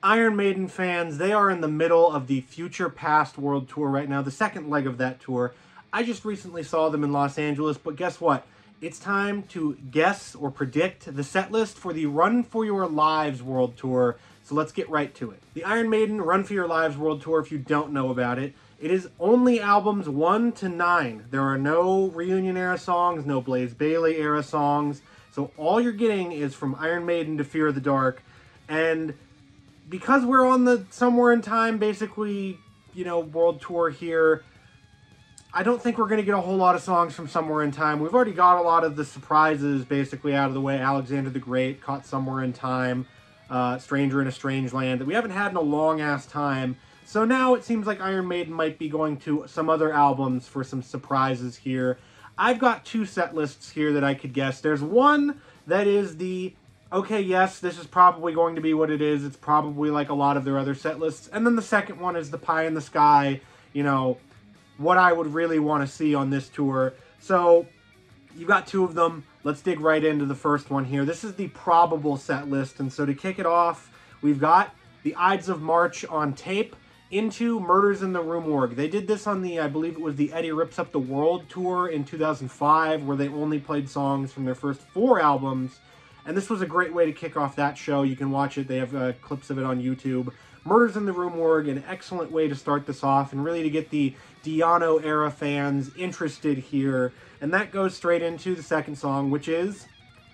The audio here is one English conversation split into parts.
Iron Maiden fans, they are in the middle of the Future Past World Tour right now, the second leg of that tour. I just recently saw them in Los Angeles, but guess what? It's time to guess or predict the set list for the Run for Your Lives World Tour, so let's get right to it. The Iron Maiden Run for Your Lives World Tour, if you don't know about it, it is only albums 1 to 9. There are no reunion-era songs, no Blaze Bayley-era songs, so all you're getting is from Iron Maiden to Fear of the Dark, and because we're on the Somewhere in Time, basically, world tour here, I don't think we're going to get a whole lot of songs from Somewhere in Time. We've already got a lot of the surprises basically out of the way. Alexander the Great caught Somewhere in Time, Stranger in a Strange Land, that we haven't had in a long-ass time. So now it seems like Iron Maiden might be going to some other albums for some surprises here. I've got 2 set lists here that I could guess. There's one that is the, okay, yes, this is probably going to be what it is. It's probably like a lot of their other set lists. And then the second one is the pie in the sky, what I would really want to see on this tour. So you've got 2 of them. Let's dig right into the first one here. This is the probable set list. And so to kick it off, we've got the Ides of March on tape into Murders in the Rue Morgue. They did this on the, I believe it was the Eddie Rips Up the World tour in 2005, where they only played songs from their first 4 albums. And this was a great way to kick off that show. You can watch it. They have clips of it on YouTube. Murders in the Rue Morgue, an excellent way to start this off and really to get the Di'Anno era fans interested here. And that goes straight into the second song, which is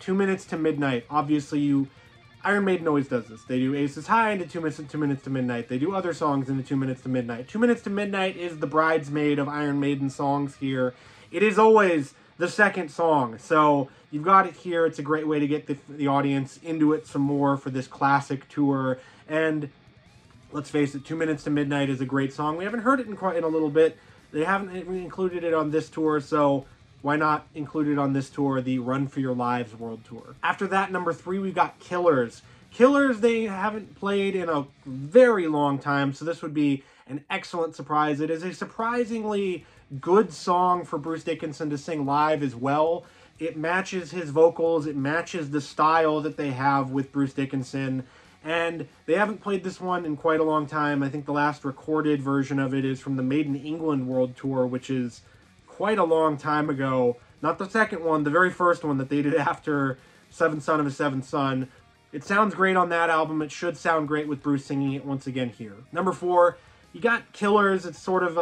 2 Minutes to Midnight. Obviously, Iron Maiden always does this. They do Aces High into 2 Minutes to Midnight. They do other songs into 2 Minutes to Midnight. 2 Minutes to Midnight is the bridesmaid of Iron Maiden songs here. It is always the second song. So you've got it here. It's a great way to get the audience into it some more for this classic tour. And let's face it, 2 Minutes to Midnight is a great song. We haven't heard it in a little bit. They haven't included it on this tour, so why not include it on this tour, the Run for Your Lives World Tour. After that, number 3, we've got Killers. Killers, they haven't played in a very long time, so this would be an excellent surprise. It is a surprisingly good song for Bruce Dickinson to sing live as well. It matches his vocals, it matches the style that they have with Bruce Dickinson, and they haven't played this one in quite a long time. I think the last recorded version of it is from the Made in England World Tour, which is quite a long time ago. Not the second one, the very first one that they did after Seventh Son of a Seventh Son. It sounds great on that album. It should sound great with Bruce singing it once again here. Number 4, you got Killers. It's sort of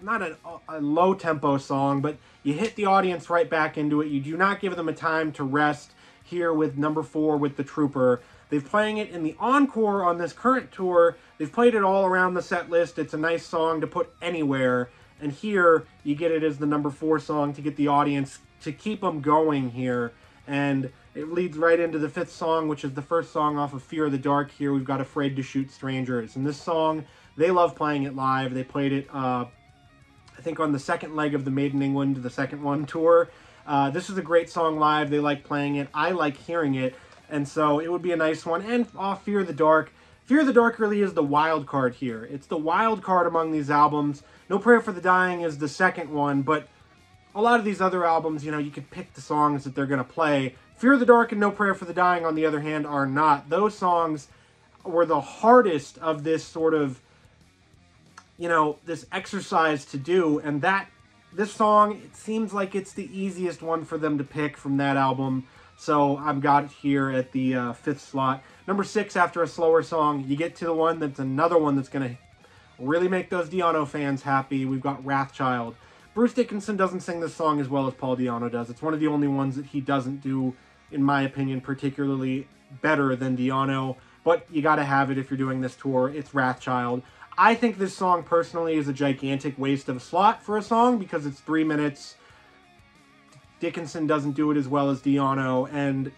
not a low-tempo song, but you hit the audience right back into it. You do not give them a time to rest here with number 4 with The Trooper. They're playing it in the encore on this current tour. They've played it all around the set list. It's a nice song to put anywhere. And here, you get it as the number 4 song to get the audience, to keep them going here. And it leads right into the 5th song, which is the first song off of Fear of the Dark here. We've got Afraid to Shoot Strangers. And this song, they love playing it live. They played it, I think, on the second leg of the Made in England, the second one tour. This is a great song live. They like playing it. I like hearing it. And so it would be a nice one. And off Fear of the Dark. Fear of the Dark really is the wild card here. It's the wild card among these albums. No Prayer for the Dying is the second one, but a lot of these other albums, you could pick the songs that they're going to play. Fear of the Dark and No Prayer for the Dying, on the other hand, are not. Those songs were the hardest of this sort of, this exercise to do, and this song, it seems like it's the easiest one for them to pick from that album. So I've got it here at the 5th slot. Number 6, after a slower song, you get to the one that's another one that's going to really make those Di'Anno fans happy. We've got Wrathchild. Bruce Dickinson doesn't sing this song as well as Paul Di'Anno does. It's one of the only ones that he doesn't do, in my opinion, particularly better than Di'Anno. But you got to have it if you're doing this tour. It's Wrathchild. I think this song, personally, is a gigantic waste of a slot for a song because it's 3 minutes. Dickinson doesn't do it as well as Di'Anno, and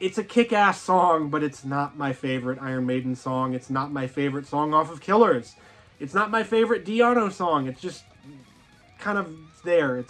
it's a kick-ass song, but it's not my favorite Iron Maiden song. It's not my favorite song off of Killers. It's not my favorite Di'Anno song. It's just kind of there.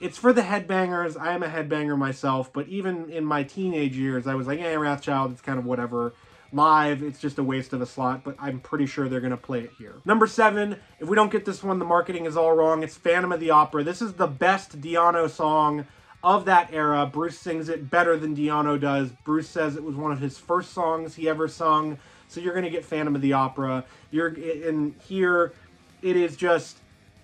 It's for the headbangers. I am a headbanger myself, but even in my teenage years, I was like, Wrathchild, it's kind of whatever. Live, it's just a waste of a slot, but I'm pretty sure they're going to play it here. Number 7, if we don't get this one, the marketing is all wrong. It's Phantom of the Opera. This is the best Di'Anno song of that era. Bruce sings it better than Di'Anno does. Bruce says it was one of his first songs he ever sung. So you're going to get Phantom of the Opera. And here it is just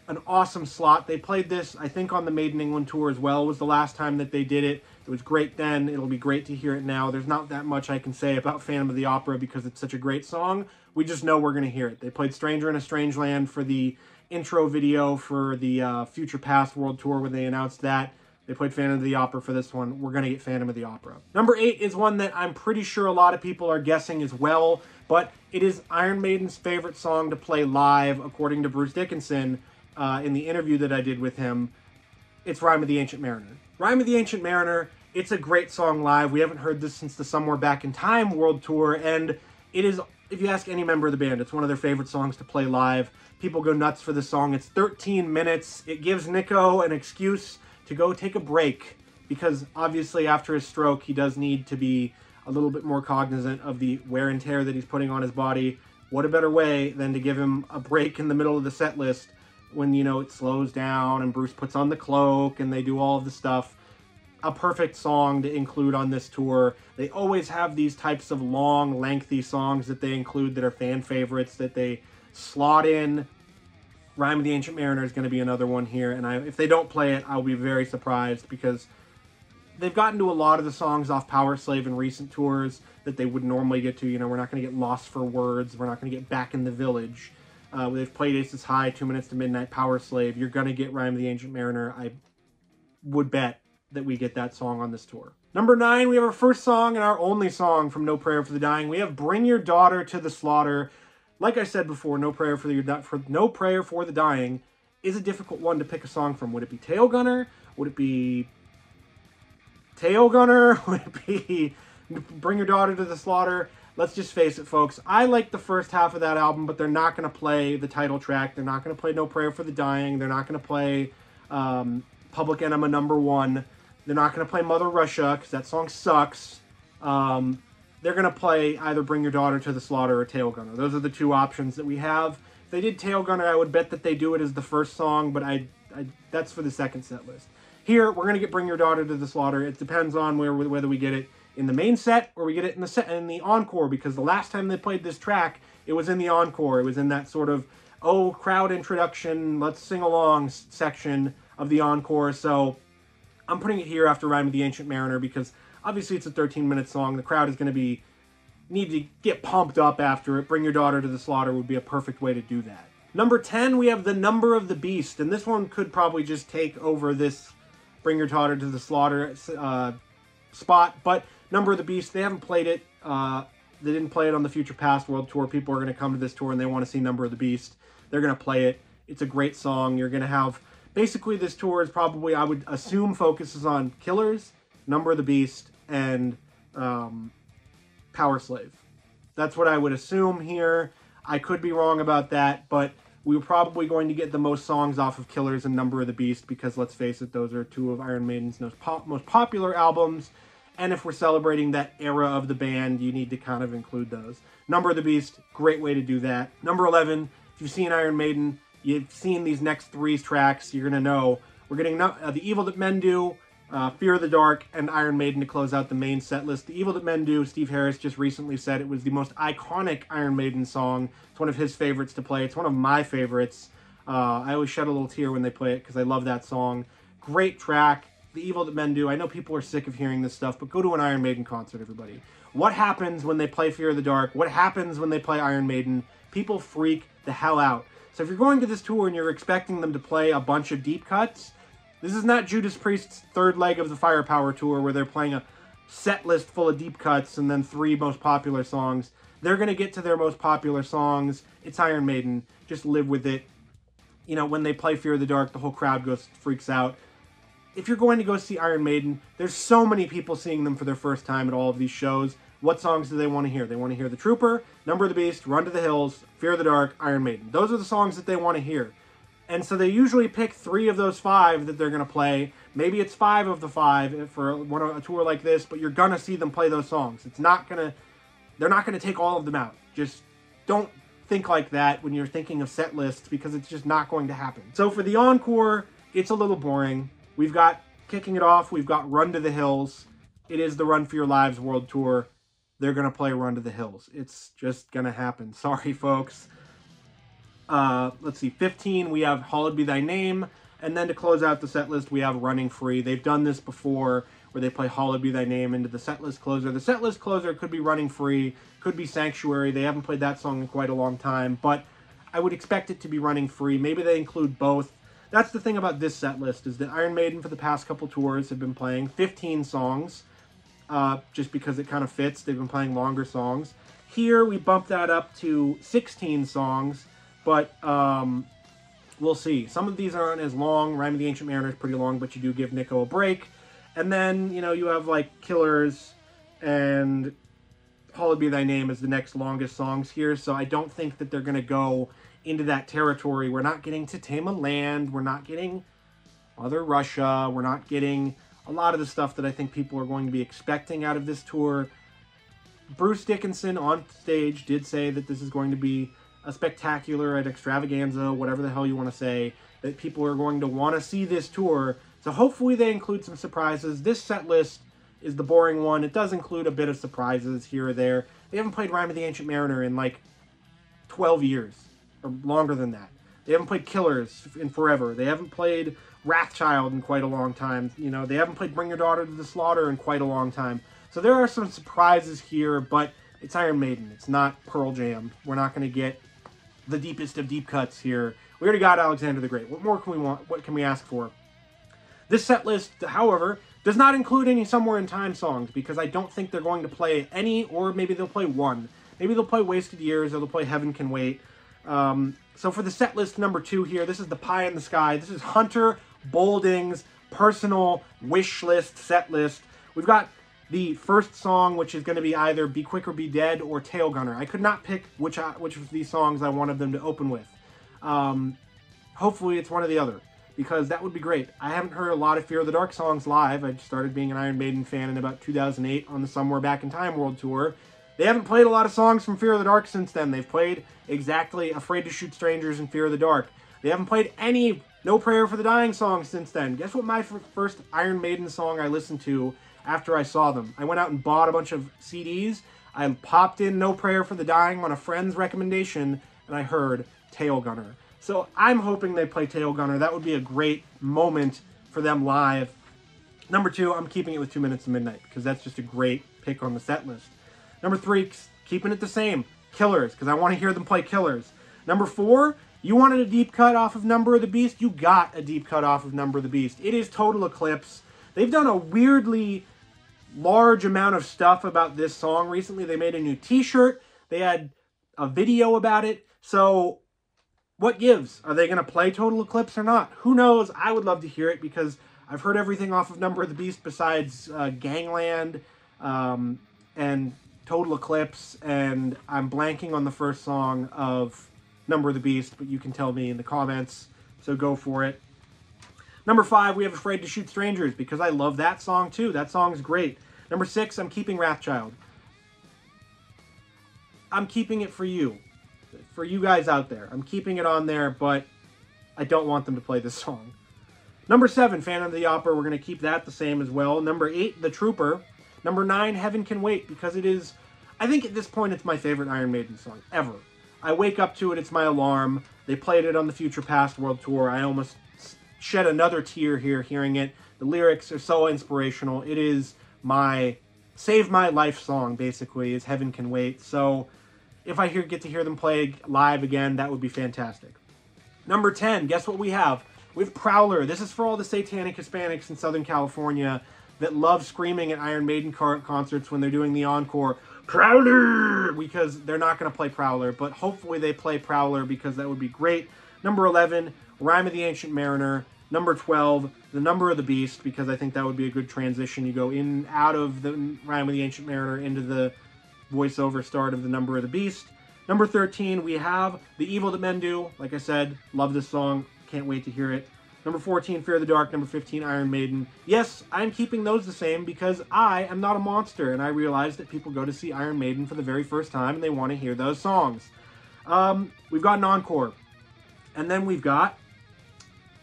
an awesome slot. They played this, I think, on the Made in England tour as well. It was the last time that they did it. It was great then. It'll be great to hear it now. There's not that much I can say about Phantom of the Opera because it's such a great song. We just know we're going to hear it. They played Stranger in a Strange Land for the intro video for the Future Past World Tour when they announced that. They played Phantom of the Opera for this one. We're going to get Phantom of the Opera. Number 8 is one that I'm pretty sure a lot of people are guessing as well, but it is Iron Maiden's favorite song to play live, according to Bruce Dickinson in the interview that I did with him. It's Rime of the Ancient Mariner. Rime of the Ancient Mariner, it's a great song live. We haven't heard this since the Somewhere Back in Time World Tour, and it is, if you ask any member of the band, it's one of their favorite songs to play live. People go nuts for this song. It's 13 minutes. It gives Nico an excuse to go take a break because obviously after his stroke, he does need to be a little bit more cognizant of the wear and tear that he's putting on his body. What a better way than to give him a break in the middle of the set list when, you know, it slows down and Bruce puts on the cloak and they do all of the stuff. A perfect song to include on this tour. They always have these types of long, lengthy songs that they include that are fan favorites that they slot in. Rime of the Ancient Mariner is going to be another one here, and if they don't play it, I'll be very surprised because they've gotten to a lot of the songs off Power Slave in recent tours that they would normally get to. You know, we're not going to get Lost for Words. We're not going to get Back in the Village. They've played Aces High, 2 Minutes to Midnight, Power Slave. You're going to get Rime of the Ancient Mariner. I would bet that we get that song on this tour. Number 9, we have our first song and our only song from No Prayer for the Dying. We have Bring Your Daughter to the Slaughter. Like I said before, No Prayer for the Dying is a difficult one to pick a song from. Would it be Tail Gunner? Would it be Tail Gunner? Would it be Bring Your Daughter to the Slaughter? Let's just face it, folks. I like the first half of that album, but they're not going to play the title track. They're not going to play No Prayer for the Dying. They're not going to play Public Enema #1. They're not going to play Mother Russia because that song sucks. They're going to play either Bring Your Daughter to the Slaughter or Tail Gunner. Those are the two options that we have. If they did Tail Gunner, I would bet that they do it as the first song, but that's for the second set list. Here, we're going to get Bring Your Daughter to the Slaughter. It depends on whether we get it in the main set or we get it in the encore, because the last time they played this track, it was in the encore. It was in that sort of, oh, crowd introduction, let's sing along section of the encore. So I'm putting it here after Rime of the Ancient Mariner because obviously it's a 13-minute song. The crowd is going to need to get pumped up after it. Bring Your Daughter to the Slaughter would be a perfect way to do that. Number 10, we have The Number of the Beast, and this one could probably just take over this Bring Your Daughter to the Slaughter spot, but Number of the Beast, they haven't played it. They didn't play it on the Future Past World Tour. People are going to come to this tour and they want to see Number of the Beast. They're going to play it. It's a great song. You're going to have, basically this tour is probably, I would assume, focuses on Killers, Number of the Beast, and Power Slave. That's what I would assume here. I could be wrong about that, but we're probably going to get the most songs off of Killers and Number of the Beast because, let's face it, those are two of Iron Maiden's most popular albums. And if we're celebrating that era of the band, you need to kind of include those. Number of the Beast, great way to do that. Number 11, if you've seen Iron Maiden, you've seen these next 3 tracks, you're going to know. We're getting The Evil That Men Do, Fear of the Dark, and Iron Maiden to close out the main set list. The Evil That Men Do, Steve Harris just recently said it was the most iconic Iron Maiden song. It's one of his favorites to play. It's one of my favorites. I always shed a little tear when they play it because I love that song. Great track. The Evil That Men Do. I know people are sick of hearing this stuff, but go to an Iron Maiden concert, everybody. What happens when they play Fear of the Dark? What happens when they play Iron Maiden? People freak the hell out. So if you're going to this tour and you're expecting them to play a bunch of deep cuts, this is not Judas Priest's third leg of the Firepower tour where they're playing a set list full of deep cuts and then 3 most popular songs. They're going to get to their most popular songs. It's Iron Maiden. Just live with it. You know, when they play Fear of the Dark, the whole crowd freaks out. If you're going to go see Iron Maiden, there's so many people seeing them for their first time at all of these shows. What songs do they want to hear? They want to hear The Trooper, Number of the Beast, Run to the Hills, Fear of the Dark, Iron Maiden. Those are the songs that they want to hear. And so they usually pick 3 of those 5 that they're going to play. Maybe it's 5 of the 5 for a tour like this, but you're going to see them play those songs. They're not going to take all of them out. Just don't think like that when you're thinking of set lists because it's just not going to happen. So for the encore, it's a little boring. We've got, kicking it off, we've got Run to the Hills. It is the Run for Your Lives World Tour. they're going to play Run to the Hills. It's just going to happen. Sorry, folks. Let's see, 15, we have Hallowed Be Thy Name. And then to close out the set list, we have Running Free. They've done this before, where they play Hallowed Be Thy Name into the set list closer. The set list closer could be Running Free, could be Sanctuary. They haven't played that song in quite a long time, but I would expect it to be Running Free. Maybe they include both. That's the thing about this set list, is that Iron Maiden for the past couple tours have been playing 15 songs, just because it kind of fits. They've been playing longer songs. Here, we bumped that up to 16 songs, but we'll see. Some of these aren't as long. Rime of the Ancient Mariner is pretty long, but you do give Nico a break. And then, you know, you have, like, Killers and Hallowed Be Thy Name as the next longest songs here, so I don't think that they're going to go into that territory. We're not getting To Tame a Land. We're not getting Mother Russia. We're not getting a lot of the stuff that I think people are going to be expecting out of this tour. Bruce Dickinson on stage did say that this is going to be a spectacular, an extravaganza, whatever the hell you want to say, that people are going to want to see this tour. So hopefully they include some surprises. This set list is the boring one. It does include a bit of surprises here or there. They haven't played Rime of the Ancient Mariner in like 12 years, or longer than that. They haven't played Killers in forever. They haven't played Wrathchild in quite a long time. You know, they haven't played Bring Your Daughter to the Slaughter in quite a long time. So there are some surprises here, but it's Iron Maiden. It's not Pearl Jam. We're not going to get the deepest of deep cuts here. We already got Alexander the Great. What more can we want? What can we ask for? This set list, however, does not include any Somewhere in Time songs, because I don't think they're going to play any, or maybe they'll play one. Maybe they'll play Wasted Years, or they'll play Heaven Can Wait. So for the set list number 2 here, this is the Pie in the Sky. This is Hunter Bolding's personal wish list set list. We've got the first song, which is going to be either Be Quick or Be Dead or Tail Gunner. I could not pick which of these songs I wanted them to open with. Hopefully it's one or the other, because that would be great. I haven't heard a lot of Fear of the Dark songs live. I started being an Iron Maiden fan in about 2008 on the Somewhere Back in Time World Tour. They haven't played a lot of songs from Fear of the Dark since then. They've played exactly Afraid to Shoot Strangers and Fear of the Dark. They haven't played any No Prayer for the Dying songs since then. Guess what my first Iron Maiden song I listened to after I saw them? I went out and bought a bunch of CDs. I popped in No Prayer for the Dying on a friend's recommendation, and I heard Tail Gunner. So I'm hoping they play Tail Gunner. That would be a great moment for them live. Number 2, I'm keeping it with 2 Minutes to Midnight, because that's just a great pick on the set list. Number 3, keeping it the same, Killers, because I want to hear them play Killers. Number 4, you wanted a deep cut off of Number of the Beast? You got a deep cut off of Number of the Beast. It is Total Eclipse. They've done a weirdly large amount of stuff about this song recently. They made a new t-shirt. They had a video about it. So what gives? Are they going to play Total Eclipse or not? Who knows? I would love to hear it, because I've heard everything off of Number of the Beast besides Gangland and Total Eclipse, and I'm blanking on the first song of Number of the Beast, but you can tell me in the comments, so go for it. Number 5, we have Afraid to Shoot Strangers, because I love that song too. That song's great. Number 6, I'm keeping Wrathchild. I'm keeping it for you guys out there. I'm keeping it on there, but I don't want them to play this song. Number 7, Phantom of the Opera. We're going to keep that the same as well. Number 8, The Trooper. Number 9, Heaven Can Wait, because it is, I think at this point, it's my favorite Iron Maiden song ever. I wake up to it, it's my alarm. They played it on the Future Past World Tour. I almost shed another tear here hearing it. The lyrics are so inspirational. It is my save my life song, basically, is Heaven Can Wait. So if I get to hear them play live again, that would be fantastic. Number 10, guess what we have? We have Prowler. This is for all the satanic Hispanics in Southern California that love screaming at Iron Maiden concerts when they're doing the encore, Prowler! Because they're not going to play Prowler, but hopefully they play Prowler, because that would be great. Number 11, Rime of the Ancient Mariner. Number 12, The Number of the Beast, because I think that would be a good transition. You go in and out of the Rime of the Ancient Mariner into the voiceover start of The Number of the Beast. Number 13, we have The Evil That Men Do. Like I said, love this song. Can't wait to hear it. Number 14, Fear of the Dark. Number 15, Iron Maiden. Yes, I'm keeping those the same, because I am not a monster, and I realize that people go to see Iron Maiden for the very first time, and they want to hear those songs. We've got an encore. And then we've got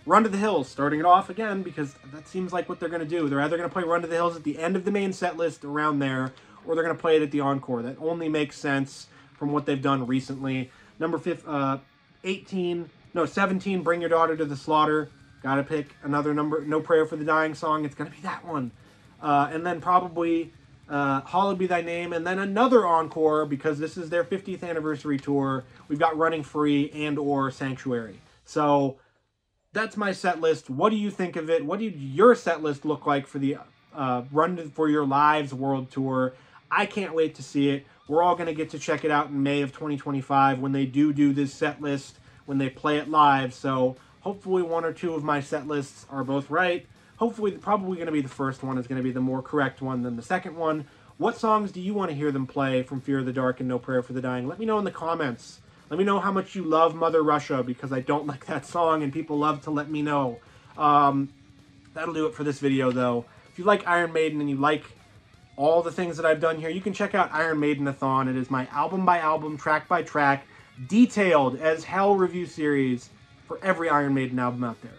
Run to the Hills, starting it off again, because that seems like what they're going to do. They're either going to play Run to the Hills at the end of the main set list around there, or they're going to play it at the encore. That only makes sense from what they've done recently. Number 17, Bring Your Daughter to the Slaughter. Gotta pick another number, No Prayer for the Dying song. It's gonna be that one. And then probably Hallowed Be Thy Name, and then another encore, because this is their 50th anniversary tour. We've got Running Free and or Sanctuary. So that's my set list. What do you think of it? What did your set list look like for the Run for Your Lives World Tour? I can't wait to see it. We're all going to get to check it out in May of 2025 when they do this set list, when they play it live. So hopefully one or two of my set lists are both right. Hopefully, probably going to be the first one is going to be the more correct one than the second one. What songs do you want to hear them play from Fear of the Dark and No Prayer for the Dying? Let me know in the comments. Let me know how much you love Mother Russia, because I don't like that song and people love to let me know. That'll do it for this video, though. If you like Iron Maiden and you like all the things that I've done here, you can check out Iron Maiden-a-thon. It is my album-by-album, track-by-track, detailed as hell review series for every Iron Maiden album out there.